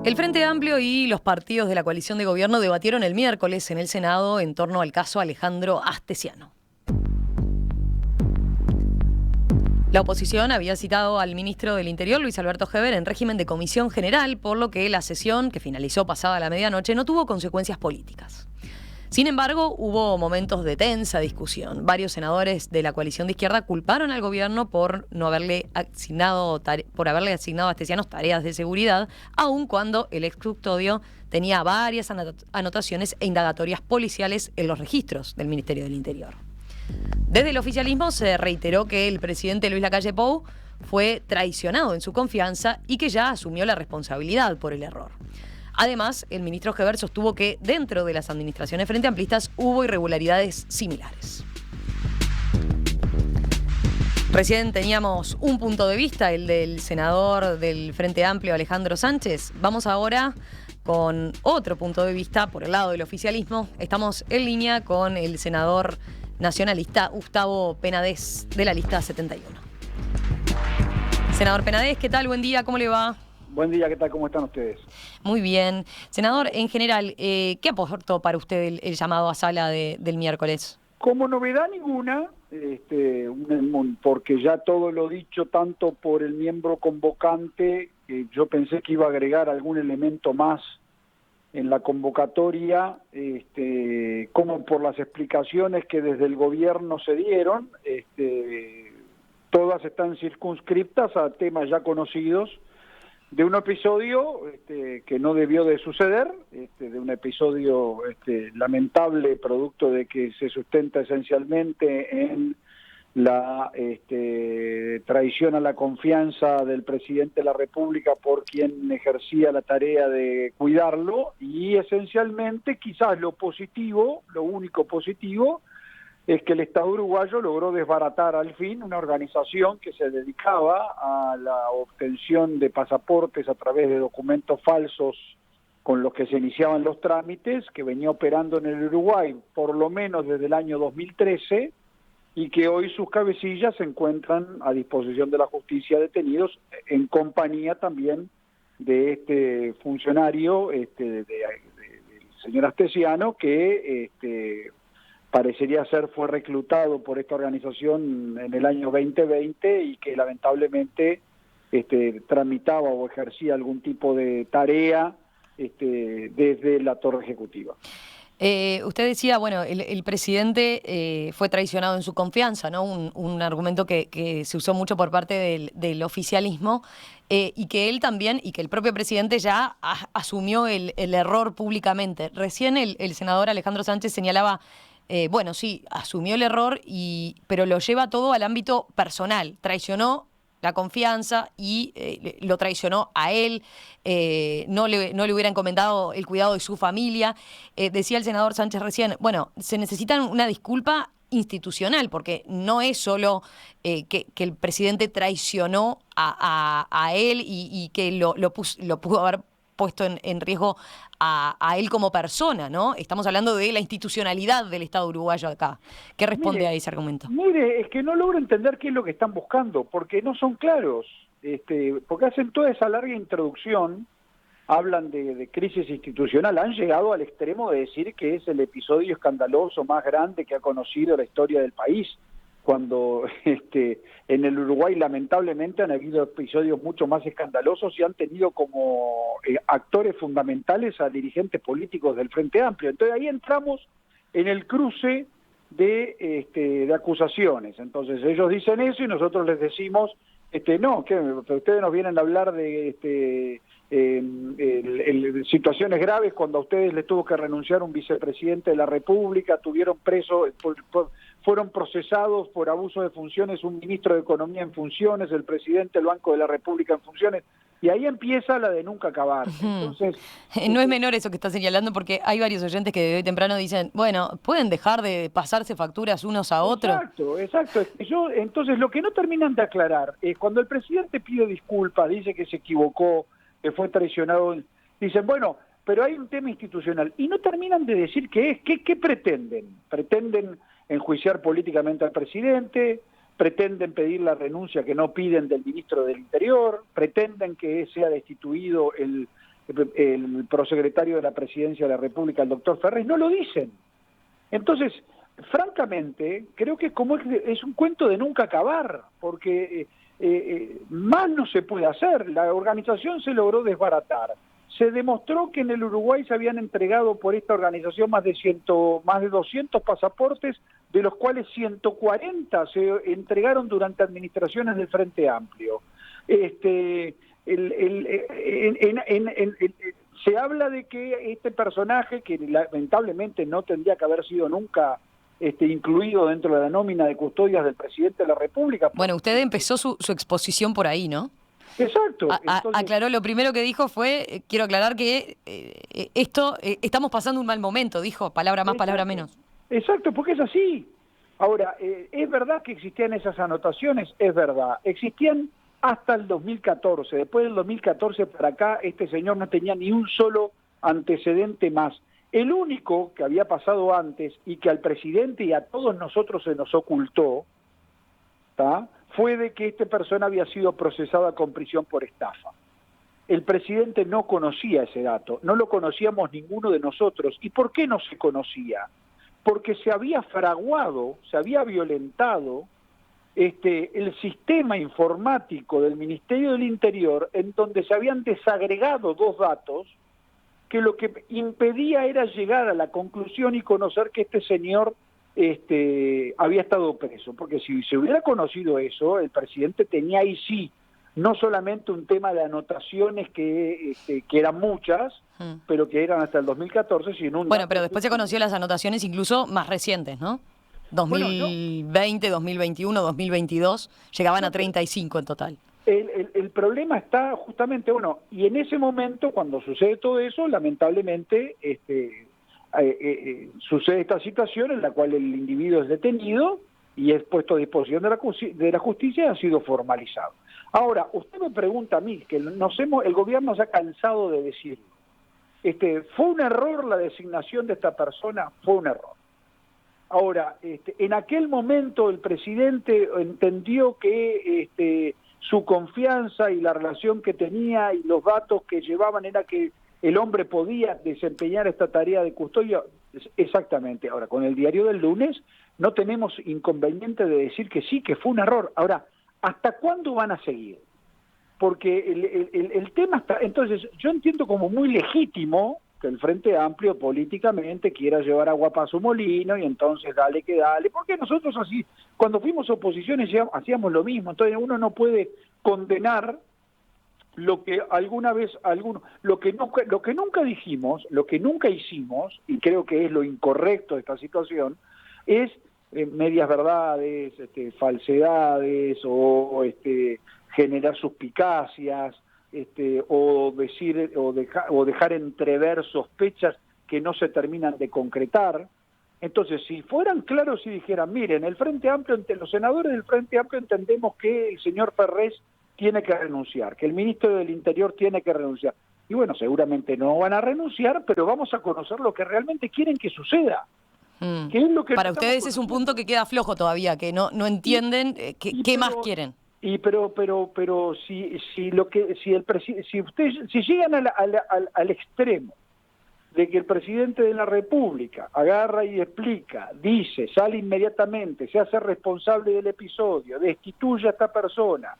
El Frente Amplio y los partidos de la coalición de gobierno debatieron el miércoles en el Senado en torno al caso Alejandro Astesiano. La oposición había citado al ministro del Interior, Luis Alberto Heber, en régimen de comisión general, por lo que la sesión, que finalizó pasada la medianoche, no tuvo consecuencias políticas. Sin embargo, hubo momentos de tensa discusión. Varios senadores de la coalición de izquierda culparon al gobierno por haberle asignado a Astesianos tareas de seguridad, aun cuando el ex custodio tenía varias anotaciones e indagatorias policiales en los registros del Ministerio del Interior. Desde el oficialismo se reiteró que el presidente Luis Lacalle Pou fue traicionado en su confianza y que ya asumió la responsabilidad por el error. Además, el ministro Heber sostuvo que dentro de las administraciones frente amplistas hubo irregularidades similares. Recién teníamos un punto de vista, el del senador del Frente Amplio, Alejandro Sánchez. Vamos ahora con otro punto de vista por el lado del oficialismo. Estamos en línea con el senador nacionalista Gustavo Penades, de la lista 71. Senador Penades, ¿qué tal? Buen día, ¿cómo le va? Buen día, ¿qué tal? ¿Cómo están ustedes? Muy bien. Senador, en general, ¿qué aportó para usted el llamado a sala del miércoles? Como novedad ninguna, porque ya todo lo dicho tanto por el miembro convocante, yo pensé que iba a agregar algún elemento más en la convocatoria, como por las explicaciones que desde el gobierno se dieron, todas están circunscriptas a temas ya conocidos, de un episodio que no debió de suceder, de un episodio lamentable, producto de que se sustenta esencialmente en la traición a la confianza del presidente de la República por quien ejercía la tarea de cuidarlo, y esencialmente quizás lo único positivo, es que el Estado uruguayo logró desbaratar al fin una organización que se dedicaba a la obtención de pasaportes a través de documentos falsos con los que se iniciaban los trámites, que venía operando en el Uruguay por lo menos desde el año 2013, y que hoy sus cabecillas se encuentran a disposición de la justicia detenidos en compañía también de este funcionario, del señor Astesiano, que parecería ser fue reclutado por esta organización en el año 2020 y que lamentablemente tramitaba o ejercía algún tipo de tarea desde la torre ejecutiva. Usted decía, bueno, el presidente fue traicionado en su confianza, ¿no? Un argumento que se usó mucho por parte del oficialismo, y que él también, y que el propio presidente ya asumió el error públicamente. Recién el senador Alejandro Sánchez señalaba, bueno, sí, asumió el error, pero lo lleva todo al ámbito personal. Traicionó la confianza y lo traicionó a él, no le hubieran encomendado el cuidado de su familia. Decía el senador Sánchez recién, bueno, se necesita una disculpa institucional, porque no es solo que el presidente traicionó a él y que lo pudo haber puesto en riesgo a él como persona, ¿no? Estamos hablando de la institucionalidad del Estado uruguayo acá. ¿Qué responde a ese argumento? Mire, es que no logro entender qué es lo que están buscando, porque no son claros, porque hacen toda esa larga introducción, hablan de crisis institucional, han llegado al extremo de decir que es el episodio escandaloso más grande que ha conocido la historia del país, cuando en el Uruguay lamentablemente han habido episodios mucho más escandalosos y han tenido como actores fundamentales a dirigentes políticos del Frente Amplio. Entonces ahí entramos en el cruce de acusaciones. Entonces ellos dicen eso y nosotros les decimos, no, que ustedes nos vienen a hablar de situaciones graves cuando a ustedes les tuvo que renunciar un vicepresidente de la República, tuvieron preso, fueron procesados por abuso de funciones un ministro de Economía en funciones, el presidente del Banco de la República en funciones, y ahí empieza la de nunca acabar. Entonces, no es menor eso que está señalando, porque hay varios oyentes que de hoy temprano dicen, bueno, ¿pueden dejar de pasarse facturas unos a otros? Exacto. Entonces, lo que no terminan de aclarar es cuando el presidente pide disculpas, dice que se equivocó, que fue traicionado, dicen, bueno, pero hay un tema institucional, y no terminan de decir qué es, qué pretenden. Pretenden enjuiciar políticamente al presidente, pretenden pedir la renuncia que no piden del ministro del Interior, pretenden que sea destituido el el prosecretario de la Presidencia de la República, el doctor Ferrés, no lo dicen. Entonces, francamente, creo que es un cuento de nunca acabar, porque más no se puede hacer. La organización se logró desbaratar. Se demostró que en el Uruguay se habían entregado por esta organización más de 200 pasaportes, de los cuales 140 se entregaron durante administraciones del Frente Amplio. Se habla de que este personaje, que lamentablemente no tendría que haber sido nunca incluido dentro de la nómina de custodias del presidente de la República. Bueno, usted empezó su exposición por ahí, ¿no? Exacto. Entonces, aclaró, lo primero que dijo fue, quiero aclarar que estamos pasando un mal momento, dijo, palabra más, palabra menos. Exacto, porque es así. Ahora, ¿es verdad que existían esas anotaciones? Es verdad. Existían hasta el 2014. Después del 2014 para acá, este señor no tenía ni un solo antecedente más. El único que había pasado antes y que al presidente y a todos nosotros se nos ocultó, ¿tá?, fue de que esta persona había sido procesada con prisión por estafa. El presidente no conocía ese dato, no lo conocíamos ninguno de nosotros. ¿Y por qué no se conocía? Porque se había fraguado, se había violentado el sistema informático del Ministerio del Interior, en donde se habían desagregado dos datos que lo que impedía era llegar a la conclusión y conocer que este señor había estado preso, porque si se hubiera conocido eso, el presidente tenía ahí sí, no solamente un tema de anotaciones que eran muchas, pero que eran hasta el 2014, sino un... Bueno, pero después se conoció las anotaciones incluso más recientes, ¿no? 2020, 2021, 2022, llegaban a 35 en total. El problema está justamente, bueno, y en ese momento, cuando sucede todo eso, lamentablemente, sucede esta situación en la cual el individuo es detenido y es puesto a disposición de la justicia y ha sido formalizado. Ahora, usted me pregunta a mí, que el gobierno se ha cansado de decirlo. ¿Fue un error la designación de esta persona? Fue un error. Ahora, en aquel momento el presidente entendió que su confianza y la relación que tenía y los datos que llevaban era que el hombre podía desempeñar esta tarea de custodia. Exactamente. Ahora, con el diario del lunes no tenemos inconveniente de decir que sí, que fue un error. Ahora, ¿hasta cuándo van a seguir? Porque el tema está... Entonces, yo entiendo como muy legítimo que el Frente Amplio políticamente quiera llevar agua para su molino y entonces dale que dale, porque nosotros así, cuando fuimos oposiciones hacíamos lo mismo. Entonces uno no puede condenar lo que alguna vez lo que nunca dijimos, lo que nunca hicimos, y creo que es lo incorrecto de esta situación, es medias verdades, falsedades o generar suspicacias, o decir o dejar entrever sospechas que no se terminan de concretar. Entonces, si fueran claros y dijeran, miren, el Frente Amplio, los senadores del Frente Amplio entendemos que el señor Ferrés tiene que renunciar, que el ministro del Interior tiene que renunciar. Y bueno, seguramente no van a renunciar, pero vamos a conocer lo que realmente quieren que suceda. Que es lo que para ustedes es un punto que queda flojo todavía, que no entienden qué más quieren. Pero si llegan al extremo de que el presidente de la República agarra y explica, dice, sale inmediatamente, se hace responsable del episodio, destituye a esta persona,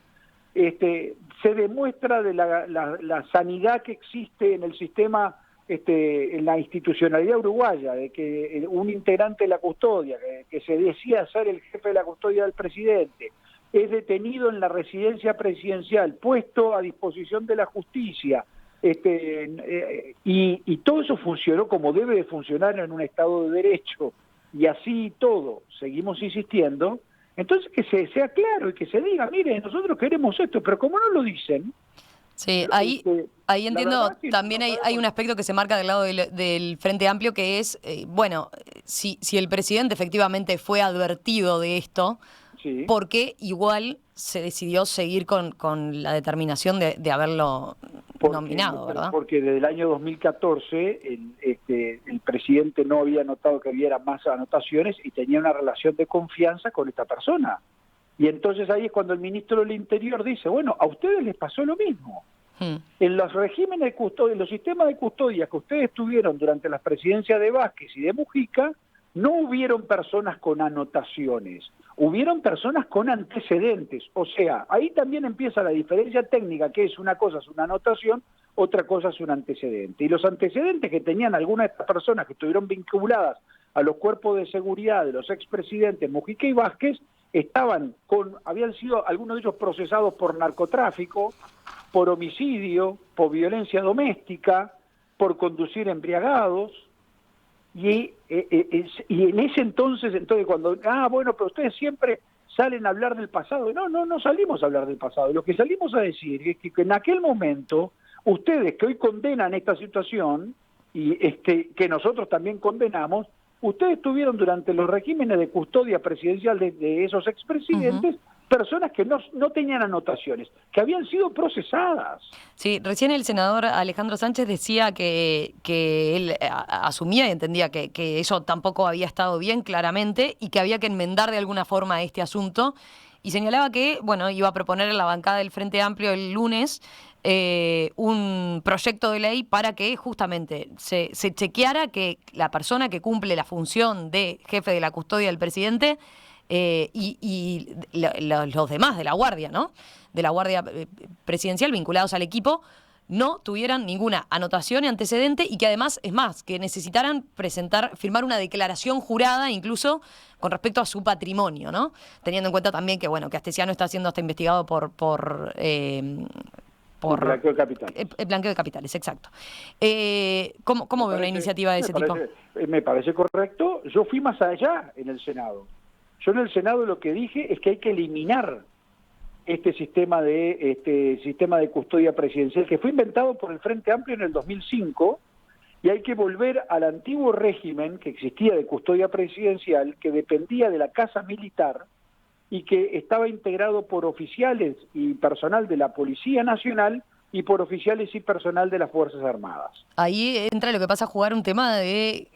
se demuestra de la sanidad que existe en el sistema, en la institucionalidad uruguaya, de que un integrante de la custodia, que se decía ser el jefe de la custodia del presidente, es detenido en la residencia presidencial, puesto a disposición de la justicia, y todo eso funcionó como debe de funcionar en un Estado de Derecho, y así todo, seguimos insistiendo, entonces que sea claro y que se diga, mire, nosotros queremos esto, pero como no lo dicen... Sí, ahí entiendo, también hay un aspecto que se marca del lado del Frente Amplio, que es, bueno, si el presidente efectivamente fue advertido de esto, sí, ¿por qué igual se decidió seguir con la determinación de haberlo nominado, verdad? Porque desde el año 2014 el presidente no había notado que hubiera más anotaciones y tenía una relación de confianza con esta persona. Y entonces ahí es cuando el ministro del Interior dice, bueno, a ustedes les pasó lo mismo. En los regímenes de custodia, en los sistemas de custodia que ustedes tuvieron durante las presidencias de Vázquez y de Mujica, no hubieron personas con anotaciones, hubieron personas con antecedentes. O sea, ahí también empieza la diferencia técnica, que es una cosa es una anotación, otra cosa es un antecedente. Y los antecedentes que tenían algunas de estas personas que estuvieron vinculadas a los cuerpos de seguridad de los expresidentes Mujica y Vázquez, habían sido algunos de ellos procesados por narcotráfico, por homicidio, por violencia doméstica, por conducir embriagados, y en ese entonces cuando, bueno, pero ustedes siempre salen a hablar del pasado. No salimos a hablar del pasado. Lo que salimos a decir es que en aquel momento, ustedes que hoy condenan esta situación, y que nosotros también condenamos, ustedes tuvieron durante los regímenes de custodia presidencial de esos expresidentes, personas que no tenían anotaciones, que habían sido procesadas. Sí, recién el senador Alejandro Sánchez decía que él asumía y entendía que eso tampoco había estado bien claramente y que había que enmendar de alguna forma este asunto, y señalaba que, bueno, iba a proponer en la bancada del Frente Amplio el lunes un proyecto de ley para que justamente se chequeara que la persona que cumple la función de jefe de la custodia del presidente y los demás de la guardia, ¿no? De la guardia presidencial vinculados al equipo, no tuvieran ninguna anotación y antecedente, y que además, es más, que necesitaran firmar una declaración jurada incluso con respecto a su patrimonio, ¿no? Teniendo en cuenta también que, bueno, que Astesiano está siendo hasta investigado por blanqueo de capitales. El blanqueo de capitales, exacto. ¿Cómo ve una iniciativa de ese tipo? Me parece correcto. Yo fui más allá en el Senado. Yo en el Senado lo que dije es que hay que eliminar este sistema de custodia presidencial que fue inventado por el Frente Amplio en el 2005, y hay que volver al antiguo régimen que existía de custodia presidencial, que dependía de la Casa Militar y que estaba integrado por oficiales y personal de la Policía Nacional y por oficiales y personal de las Fuerzas Armadas. Ahí entra lo que pasa a jugar un tema de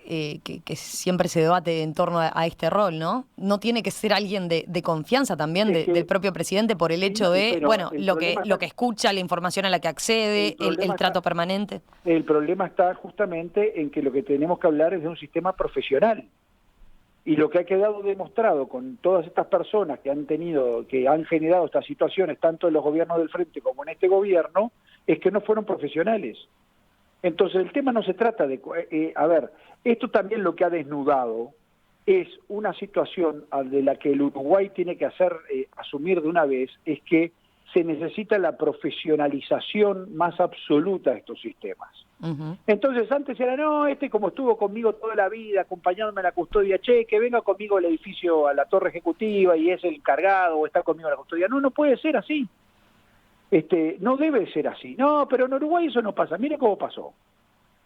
que siempre se debate en torno a este rol, ¿no? No tiene que ser alguien de confianza también del propio presidente por el hecho de, bueno, lo que escucha, la información a la que accede, el trato permanente. El problema está justamente en que lo que tenemos que hablar es de un sistema profesional. Y lo que ha quedado demostrado con todas estas personas que han generado estas situaciones, tanto en los gobiernos del Frente como en este gobierno, es que no fueron profesionales. Entonces el tema no se trata de... esto también lo que ha desnudado es una situación de la que el Uruguay tiene que asumir de una vez, es que se necesita la profesionalización más absoluta de estos sistemas. Entonces antes era, como estuvo conmigo toda la vida, acompañándome en la custodia, que venga conmigo al edificio, a la torre ejecutiva, y es el encargado, o está conmigo en la custodia. No puede ser así. No debe ser así. No, pero en Uruguay eso no pasa. Mire cómo pasó.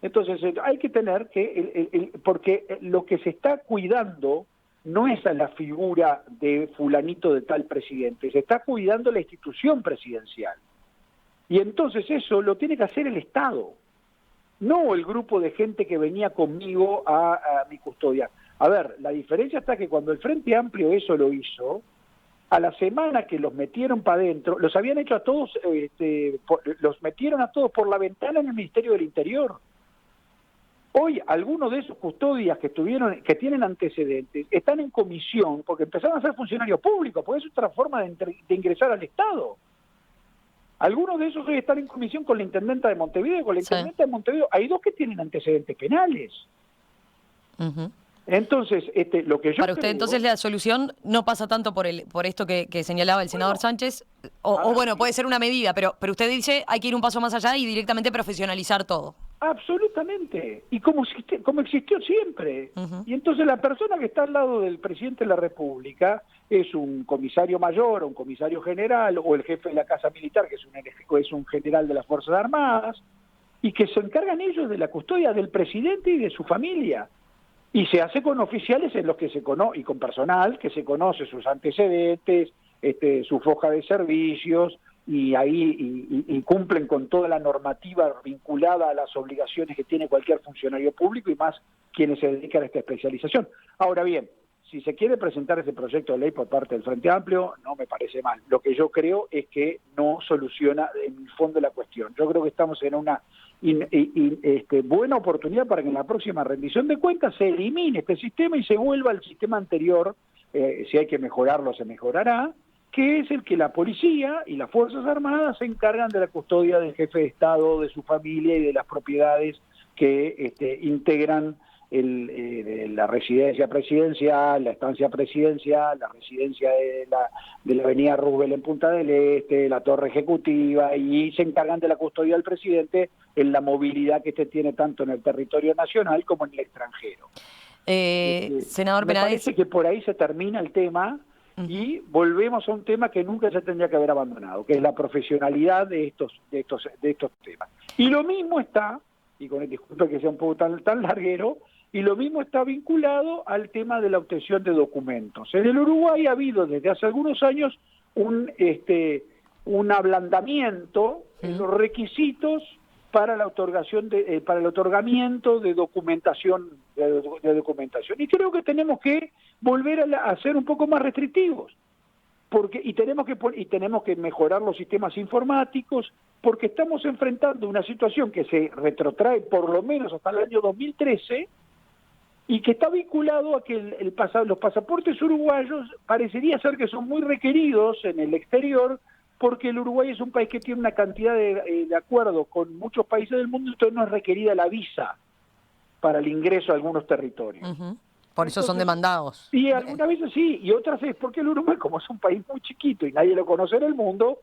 Entonces hay que tener que, porque lo que se está cuidando no es a la figura de fulanito de tal presidente, se está cuidando la institución presidencial. Y entonces eso lo tiene que hacer el Estado, no el grupo de gente que venía conmigo a mi custodia. A ver, la diferencia está que cuando el Frente Amplio eso lo hizo, a la semana que los metieron para adentro, los habían hecho a todos, los metieron a todos por la ventana en el Ministerio del Interior. Hoy algunos de esos custodias que tienen antecedentes están en comisión porque empezaron a ser funcionarios públicos, porque es otra forma de ingresar al Estado. Algunos de esos hoy están en comisión con la intendenta de Montevideo. Con la intendenta de Montevideo hay dos que tienen antecedentes penales. Entonces, lo que yo para usted, entonces, la solución no pasa tanto por esto que señalaba el senador Sánchez, bueno, puede ser una medida, pero usted dice hay que ir un paso más allá y directamente profesionalizar todo. Absolutamente, y como existió siempre. Y entonces la persona que está al lado del presidente de la República es un comisario mayor, o un comisario general, o el jefe de la Casa Militar, que es un general de las Fuerzas Armadas, y que se encargan ellos de la custodia del presidente y de su familia. Y se hace con oficiales en los que y con personal que se conoce sus antecedentes, su hoja de servicios, y ahí cumplen con toda la normativa vinculada a las obligaciones que tiene cualquier funcionario público, y más quienes se dedican a esta especialización. Ahora bien, si se quiere presentar ese proyecto de ley por parte del Frente Amplio, no me parece mal. Lo que yo creo es que no soluciona en el fondo la cuestión. Yo creo que estamos en una buena oportunidad para que en la próxima rendición de cuentas se elimine este sistema y se vuelva al sistema anterior. Si hay que mejorarlo, se mejorará, que es el que la policía y las Fuerzas Armadas se encargan de la custodia del jefe de Estado, de su familia y de las propiedades que integran la residencia presidencial, la estancia presidencial, la residencia de la avenida Roosevelt en Punta del Este, la torre ejecutiva, y se encargan de la custodia del presidente en la movilidad que este tiene tanto en el territorio nacional como en el extranjero. Senador Me Penades, parece que por ahí se termina el tema y volvemos a un tema que nunca se tendría que haber abandonado, que es la profesionalidad de estos temas. Y lo mismo está, y con el disculpe que sea un poco tan larguero, y lo mismo está vinculado al tema de la obtención de documentos. En el Uruguay ha habido desde hace algunos años un ablandamiento en los requisitos para la otorgación para el otorgamiento de documentación y creo que tenemos que volver a ser un poco más restrictivos y tenemos que mejorar los sistemas informáticos porque estamos enfrentando una situación que se retrotrae por lo menos hasta el año 2013 y que está vinculado a que los pasaportes uruguayos parecería ser que son muy requeridos en el exterior porque el Uruguay es un país que tiene una cantidad de acuerdos con muchos países del mundo, entonces no es requerida la visa para el ingreso a algunos territorios. Por eso son demandados. Y algunas veces sí, y otras es porque el Uruguay, como es un país muy chiquito y nadie lo conoce en el mundo,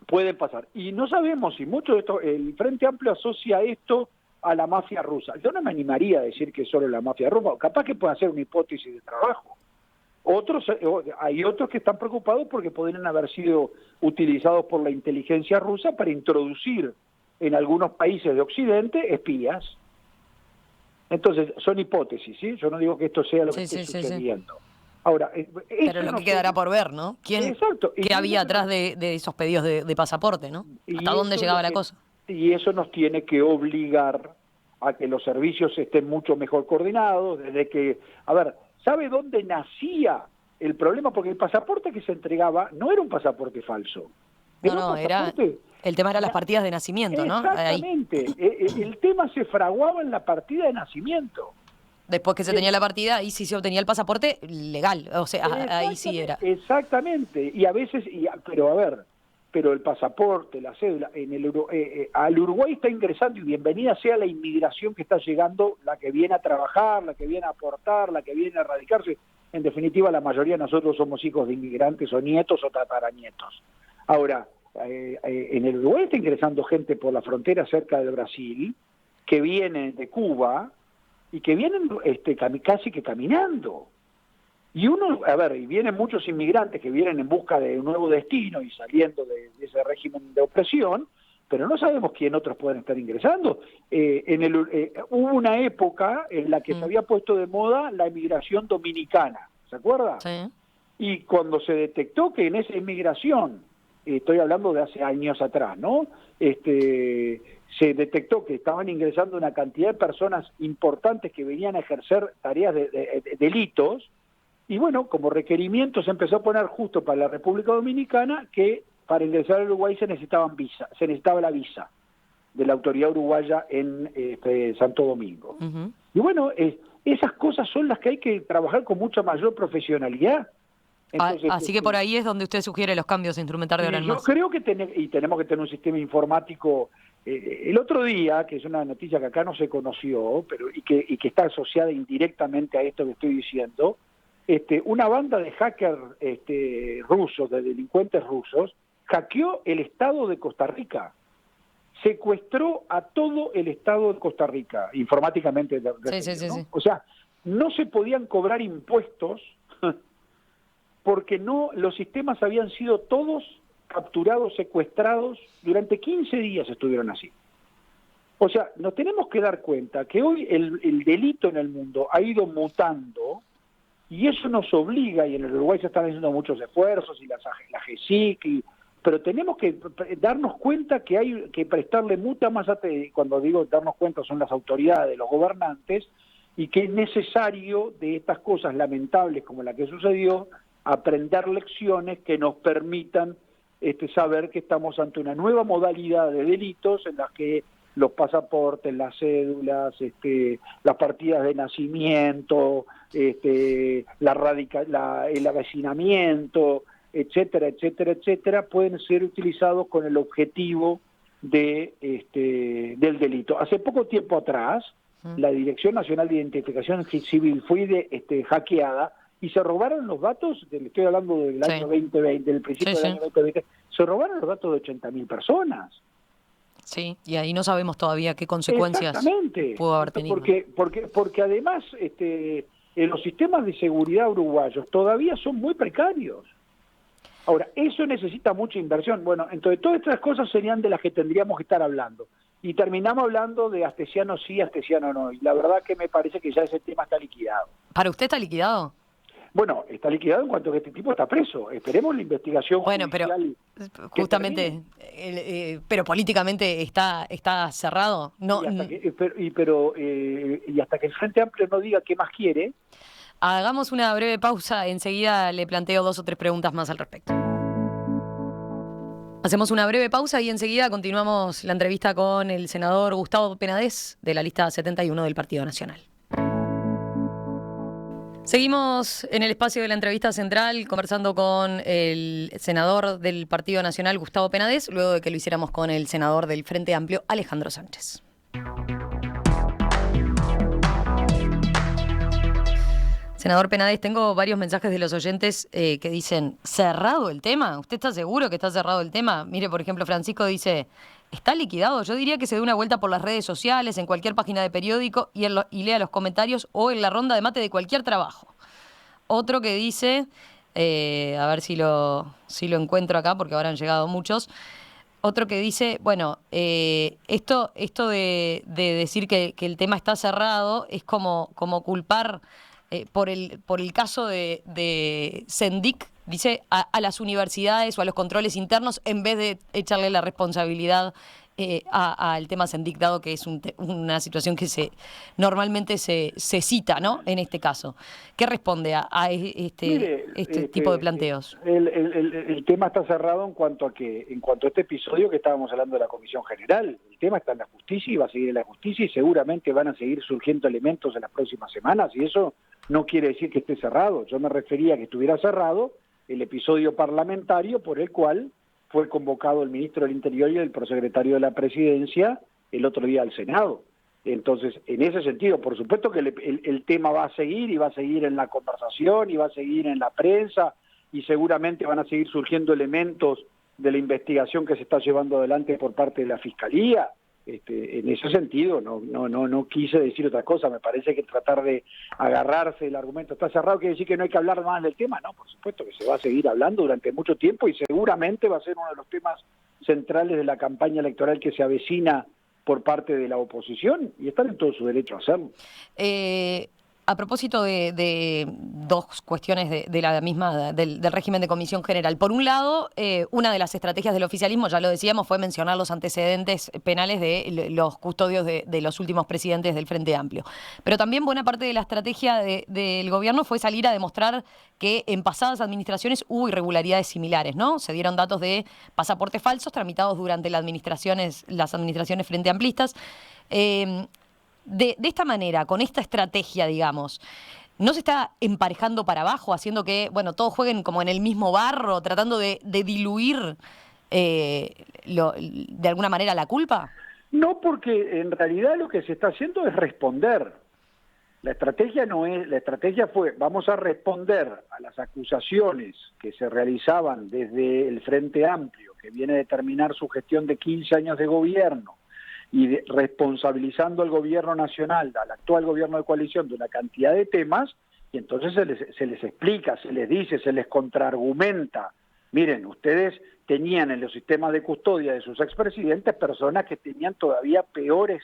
pueden pasar. Y no sabemos si mucho de esto, el Frente Amplio asocia esto a la mafia rusa. Yo no me animaría a decir que es solo la mafia rusa, capaz que puede hacer una hipótesis de trabajo. Hay otros que están preocupados porque podrían haber sido utilizados por la inteligencia rusa para introducir en algunos países de Occidente espías. Entonces, son hipótesis, ¿sí? Yo no digo que esto sea lo que esté sucediendo. Ahora, pero lo que quedará por ver, ¿no? ¿Qué había atrás de esos pedidos de pasaporte, ¿no? ¿Hasta dónde llegaba la cosa? Y eso nos tiene que obligar a que los servicios estén mucho mejor coordinados, desde que, ¿sabe dónde nacía el problema? Porque el pasaporte que se entregaba no era un pasaporte falso. El tema era las partidas de nacimiento, ¿no? Exactamente. El tema se fraguaba en la partida de nacimiento. Después que se tenía la partida, ahí sí se obtenía el pasaporte legal, o sea, ahí sí era. Exactamente, y a veces, pero el pasaporte, la cédula, al Uruguay está ingresando, y bienvenida sea la inmigración que está llegando, la que viene a trabajar, la que viene a aportar, la que viene a radicarse. En definitiva, la mayoría de nosotros somos hijos de inmigrantes o nietos o tataranietos. Ahora, en el Uruguay está ingresando gente por la frontera cerca del Brasil, que viene de Cuba, y que vienen casi que caminando. Y y vienen muchos inmigrantes que vienen en busca de un nuevo destino y saliendo de ese régimen de opresión, pero no sabemos quién otros pueden estar ingresando. Hubo una época en la que se había puesto de moda la inmigración dominicana, ¿se acuerda? Sí. Y cuando se detectó que en esa inmigración, estoy hablando de hace años atrás, ¿no? Se detectó que estaban ingresando una cantidad de personas importantes que venían a ejercer tareas de delitos, y bueno, como requerimiento se empezó a poner justo para la República Dominicana que para ingresar al Uruguay se necesitaba la visa de la autoridad uruguaya en Santo Domingo. Y bueno, esas cosas son las que hay que trabajar con mucha mayor profesionalidad. Entonces, así que por ahí es donde usted sugiere los cambios a instrumentar de ahora en más. Yo creo que tenemos que tener un sistema informático. El otro día, que es una noticia que acá no se conoció, pero y que está asociada indirectamente a esto que estoy diciendo, una banda de hackers rusos, de delincuentes rusos, hackeó el Estado de Costa Rica. Secuestró a todo el Estado de Costa Rica, informáticamente. Sí. O sea, no se podían cobrar impuestos porque los sistemas habían sido todos capturados, secuestrados, durante 15 días estuvieron así. O sea, nos tenemos que dar cuenta que hoy el delito en el mundo ha ido mutando y eso nos obliga, y en el Uruguay se están haciendo muchos esfuerzos, y la GESIC, pero tenemos que darnos cuenta que hay que prestarle mucha más atención. Cuando digo darnos cuenta son las autoridades, los gobernantes, y que es necesario de estas cosas lamentables como la que sucedió, aprender lecciones que nos permitan saber que estamos ante una nueva modalidad de delitos en las que los pasaportes, las cédulas, las partidas de nacimiento, el avecinamiento, etcétera, etcétera, etcétera, pueden ser utilizados con el objetivo del delito. Hace poco tiempo atrás, la Dirección Nacional de Identificación Civil fue hackeada y se robaron los datos, estoy hablando del año 2020, del principio del año 2020, se robaron los datos de 80.000 personas. Sí, y ahí no sabemos todavía qué consecuencias pudo haber tenido. Porque además los sistemas de seguridad uruguayos todavía son muy precarios. Ahora, eso necesita mucha inversión. Bueno, entonces todas estas cosas serían de las que tendríamos que estar hablando. Y terminamos hablando de Astesiano sí, Astesiano no. Y la verdad que me parece que ya ese tema está liquidado. ¿Para usted está liquidado? Bueno, está liquidado en cuanto a que este tipo está preso. Esperemos la investigación judicial. Bueno, pero justamente, pero políticamente está cerrado. No, y hasta que el Frente Amplio no diga qué más quiere. Hagamos una breve pausa. Enseguida le planteo 2 o 3 preguntas más al respecto. Hacemos una breve pausa y enseguida continuamos la entrevista con el senador Gustavo Penades de la lista 71 del Partido Nacional. Seguimos en el espacio de la entrevista central conversando con el senador del Partido Nacional, Gustavo Penades, luego de que lo hiciéramos con el senador del Frente Amplio, Alejandro Sánchez. Senador Penades, tengo varios mensajes de los oyentes que dicen, ¿cerrado el tema? ¿Usted está seguro que está cerrado el tema? Mire, por ejemplo, Francisco dice, ¿está liquidado? Yo diría que se dé una vuelta por las redes sociales, en cualquier página de periódico y lea los comentarios o en la ronda de mate de cualquier trabajo. Otro que dice, a ver si lo encuentro acá, porque ahora han llegado muchos. Otro que dice, bueno, esto de decir que el tema está cerrado es como culpar por el caso de Sendik, dice, a las universidades o a los controles internos en vez de echarle la responsabilidad al tema Sendik, dado que es una situación que normalmente se cita, ¿no? En este caso. ¿Qué responde a este tipo de planteos? El tema está cerrado en cuanto a este episodio que estábamos hablando de la Comisión General. El tema está en la justicia y va a seguir en la justicia y seguramente van a seguir surgiendo elementos en las próximas semanas y eso no quiere decir que esté cerrado. Yo me refería a que estuviera cerrado el episodio parlamentario por el cual fue convocado el ministro del Interior y el prosecretario de la Presidencia el otro día al Senado. Entonces, en ese sentido, por supuesto que el tema va a seguir y va a seguir en la conversación y va a seguir en la prensa y seguramente van a seguir surgiendo elementos de la investigación que se está llevando adelante por parte de la Fiscalía. En ese sentido, no quise decir otra cosa. Me parece que tratar de agarrarse el argumento está cerrado quiere decir que no hay que hablar más del tema. No, por supuesto que se va a seguir hablando durante mucho tiempo y seguramente va a ser uno de los temas centrales de la campaña electoral que se avecina por parte de la oposición y están en todo su derecho a hacerlo. A propósito de 2 cuestiones de la misma del régimen de comisión general. Por un lado, una de las estrategias del oficialismo, ya lo decíamos, fue mencionar los antecedentes penales de los custodios de los últimos presidentes del Frente Amplio. Pero también buena parte de la estrategia del gobierno fue salir a demostrar que en pasadas administraciones hubo irregularidades similares, ¿no? Se dieron datos de pasaportes falsos tramitados durante las administraciones frente amplistas. De esta manera, con esta estrategia, digamos, ¿no se está emparejando para abajo, haciendo que, bueno, todos jueguen como en el mismo barro, tratando de diluir de alguna manera la culpa? No, porque en realidad lo que se está haciendo es responder. La estrategia fue, vamos a responder a las acusaciones que se realizaban desde el Frente Amplio, que viene a terminar su gestión de 15 años de gobierno, y responsabilizando al gobierno nacional, al actual gobierno de coalición, de una cantidad de temas, y entonces se les explica, se les dice, se les contraargumenta. Miren, ustedes tenían en los sistemas de custodia de sus expresidentes personas que tenían todavía peores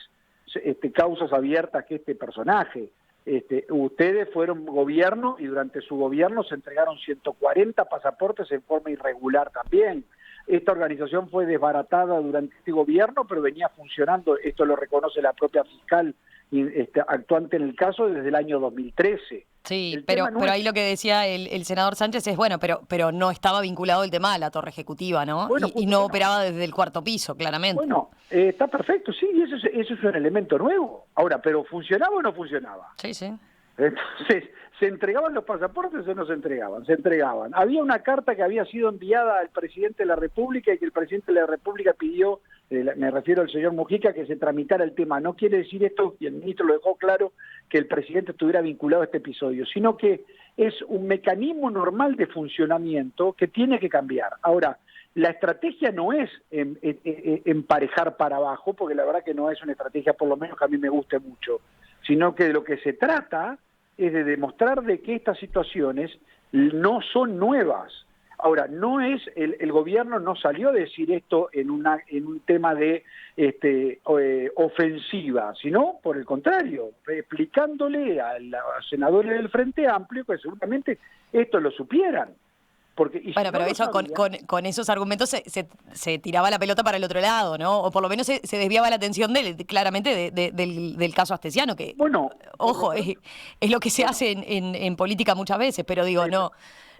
causas abiertas que este personaje. Ustedes fueron gobierno y durante su gobierno se entregaron 140 pasaportes en forma irregular también. Esta organización fue desbaratada durante este gobierno, pero venía funcionando, esto lo reconoce la propia fiscal actuante en el caso desde el año 2013. Sí, pero ahí lo que decía el senador Sánchez es, bueno, pero no estaba vinculado el tema a la torre ejecutiva, ¿no? Bueno, Y no operaba desde el cuarto piso, claramente. Bueno, está perfecto, sí, y eso es un elemento nuevo. Ahora, ¿pero funcionaba o no funcionaba? Sí, sí. Entonces, ¿se entregaban los pasaportes o no se entregaban? Se entregaban. Había una carta que había sido enviada al presidente de la República y que el presidente de la República pidió, me refiero al señor Mujica, que se tramitara el tema. No quiere decir esto, y el ministro lo dejó claro, que el presidente estuviera vinculado a este episodio, sino que es un mecanismo normal de funcionamiento que tiene que cambiar. Ahora, la estrategia no es emparejar para abajo, porque la verdad que no es una estrategia, por lo menos que a mí me guste mucho, sino que de lo que se trata es de demostrar de que estas situaciones no son nuevas. Ahora, no es el gobierno no salió a decir esto en un tema de ofensiva, sino por el contrario, explicándole a los senadores del Frente Amplio que seguramente esto lo supieran. Porque, bueno, pero eso con esos argumentos se tiraba la pelota para el otro lado, ¿no? O por lo menos se desviaba la atención claramente del caso Astesiano, que, bueno, ojo, es lo que se hace en política muchas veces, pero digo,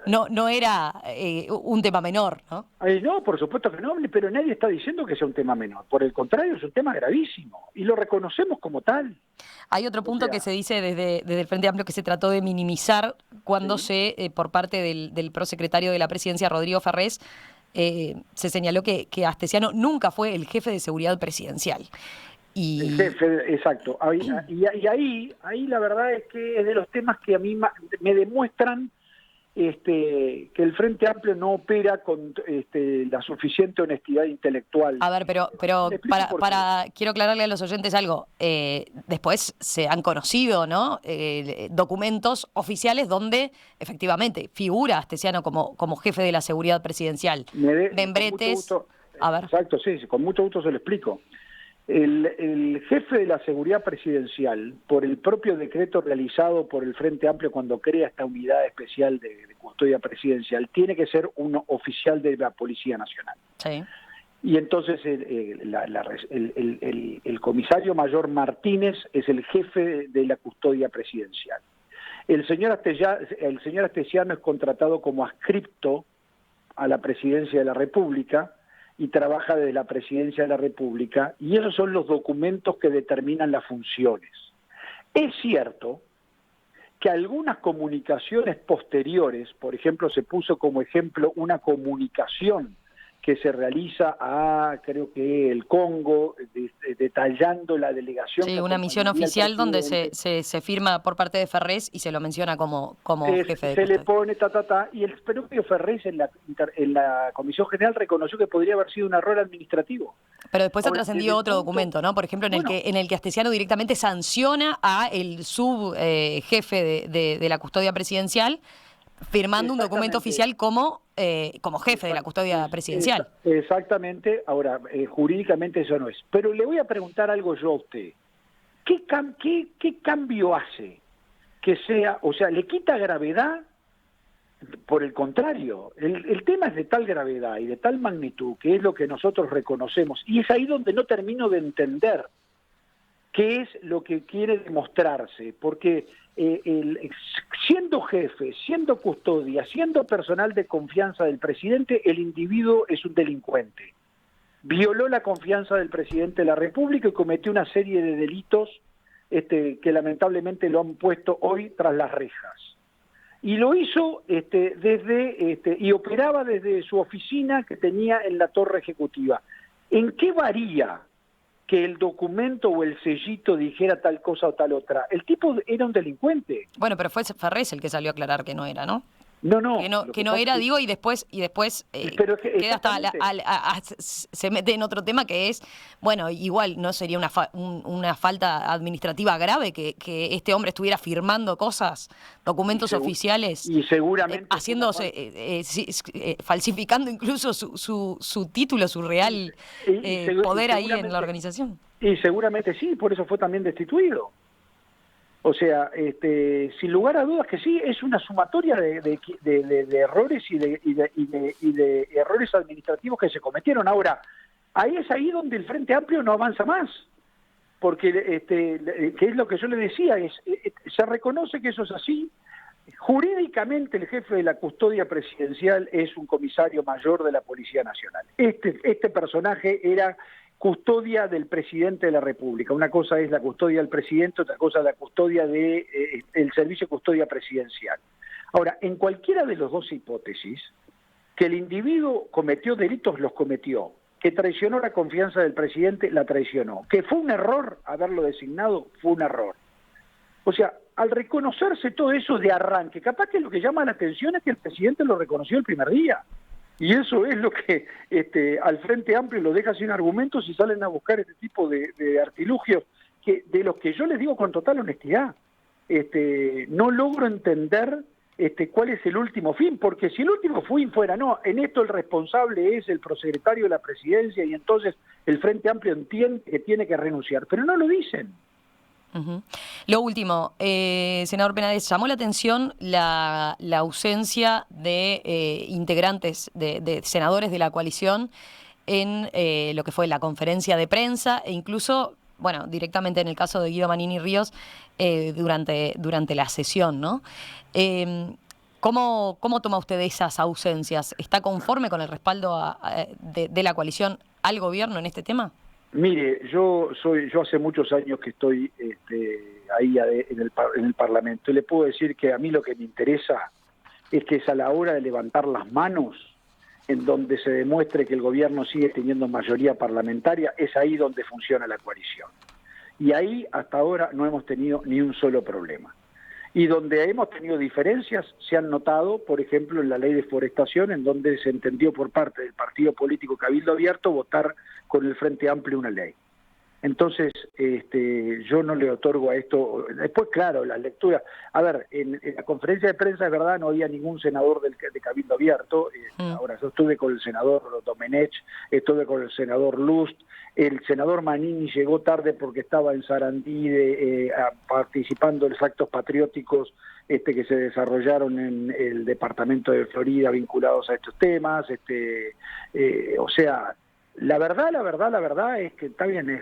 no era un tema menor, ¿no? No, por supuesto que no, pero nadie está diciendo que sea un tema menor. Por el contrario, es un tema gravísimo y lo reconocemos como tal. Hay otro punto que se dice desde el Frente Amplio que se trató de minimizar cuando por parte del prosecretario de la Presidencia, Rodrigo Ferrés, se señaló que Astesiano nunca fue el jefe de seguridad presidencial. El jefe, exacto. Y ahí la verdad es que es de los temas que a mí me demuestran que el Frente Amplio no opera con la suficiente honestidad intelectual. A ver, pero quiero aclararle a los oyentes algo. Después se han conocido, ¿no? Documentos oficiales donde efectivamente figura Astesiano como jefe de la seguridad presidencial. Membretes. A ver. Exacto, sí, con mucho gusto se lo explico. El jefe de la seguridad presidencial, por el propio decreto realizado por el Frente Amplio cuando crea esta unidad especial de custodia presidencial, tiene que ser un oficial de la Policía Nacional. Sí. Y entonces el comisario mayor Martínez es el jefe de la custodia presidencial. El señor Astesiano es contratado como adscripto a la Presidencia de la República y trabaja desde la Presidencia de la República, y esos son los documentos que determinan las funciones. Es cierto que algunas comunicaciones posteriores, por ejemplo, se puso como ejemplo una comunicación que se realiza creo que el Congo, detallando la delegación. Sí, una misión oficial donde se firma por parte de Ferrés y se lo menciona como jefe de custodia. Se le pone y el propio Ferrés en la Comisión General reconoció que podría haber sido un error administrativo. Pero después ha trascendido otro documento, ¿no? Por ejemplo, en el que Astesiano directamente sanciona a el subjefe de la custodia presidencial, firmando un documento oficial como jefe de la custodia presidencial. Exactamente. Ahora, jurídicamente eso no es. Pero le voy a preguntar algo yo a usted. ¿Qué cambio hace que sea, o sea, le quita gravedad? Por el contrario, el tema es de tal gravedad y de tal magnitud que es lo que nosotros reconocemos. Y es ahí donde no termino de entender qué es lo que quiere demostrarse, porque siendo jefe, siendo custodia, siendo personal de confianza del presidente, el individuo es un delincuente. Violó la confianza del presidente de la República y cometió una serie de delitos que lamentablemente lo han puesto hoy tras las rejas. Y lo hizo y operaba desde su oficina que tenía en la Torre Ejecutiva. ¿En qué varía que el documento o el sellito dijera tal cosa o tal otra? El tipo era un delincuente. Bueno, pero fue Ferrés el que salió a aclarar que no era, ¿no? No. Que no era, digo, y después queda se mete en otro tema que es, bueno, igual no sería una falta administrativa grave que este hombre estuviera firmando cosas, documentos oficiales, y seguramente falsificando incluso su título, su real poder ahí en la organización. Y seguramente sí, por eso fue también destituido. O sea, sin lugar a dudas que sí, es una sumatoria de errores y de errores administrativos que se cometieron. Ahora, es ahí donde el Frente Amplio no avanza más. porque que es lo que yo le decía, se reconoce que eso es así. Jurídicamente el jefe de la custodia presidencial es un comisario mayor de la Policía Nacional. Este personaje era custodia del presidente de la República. Una cosa es la custodia del presidente, otra cosa es la custodia del servicio de custodia presidencial. Ahora, en cualquiera de las dos hipótesis, que el individuo cometió delitos, los cometió, que traicionó la confianza del presidente, la traicionó, que fue un error haberlo designado, fue un error. O sea, al reconocerse todo eso de arranque, capaz que lo que llama la atención es que el presidente lo reconoció el primer día. Y eso es lo que al Frente Amplio lo deja sin argumentos y salen a buscar este tipo de artilugios, que de los que yo les digo con total honestidad. No logro entender cuál es el último fin, porque si el último fin fuera, no, en esto el responsable es el prosecretario de la presidencia y entonces el Frente Amplio entiende que tiene que renunciar, pero no lo dicen. Uh-huh. Lo último, senador Penades, llamó la atención la ausencia de integrantes, de senadores de la coalición en lo que fue la conferencia de prensa e incluso, bueno, directamente en el caso de Guido Manini Ríos durante la sesión, ¿no? ¿Cómo toma usted esas ausencias? ¿Está conforme con el respaldo de la coalición al gobierno en este tema? Mire, yo hace muchos años que estoy ahí en el Parlamento y le puedo decir que a mí lo que me interesa es que es a la hora de levantar las manos en donde se demuestre que el gobierno sigue teniendo mayoría parlamentaria, es ahí donde funciona la coalición. Y ahí hasta ahora no hemos tenido ni un solo problema. Y donde hemos tenido diferencias se han notado, por ejemplo, en la ley de forestación, en donde se entendió por parte del partido político Cabildo Abierto votar con el Frente Amplio una ley. Entonces, yo no le otorgo a esto. Después, claro, las lecturas. A ver, en la conferencia de prensa, es verdad, no había ningún senador de Cabildo Abierto. Ahora, yo estuve con el senador Domenech, estuve con el senador Lust. El senador Manini llegó tarde porque estaba en Sarandí participando en los actos patrióticos que se desarrollaron en el departamento de Florida vinculados a estos temas. O sea, la verdad es que está bien,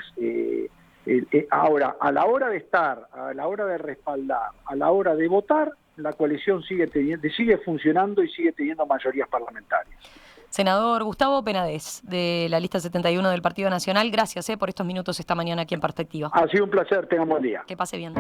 ahora, a la hora de estar, a la hora de respaldar, a la hora de votar, la coalición sigue funcionando y sigue teniendo mayorías parlamentarias. Senador Gustavo Penades, de la lista 71 del Partido Nacional, gracias por estos minutos esta mañana aquí en Perspectiva. Ha sido un placer, tengan buen día. Que pase bien.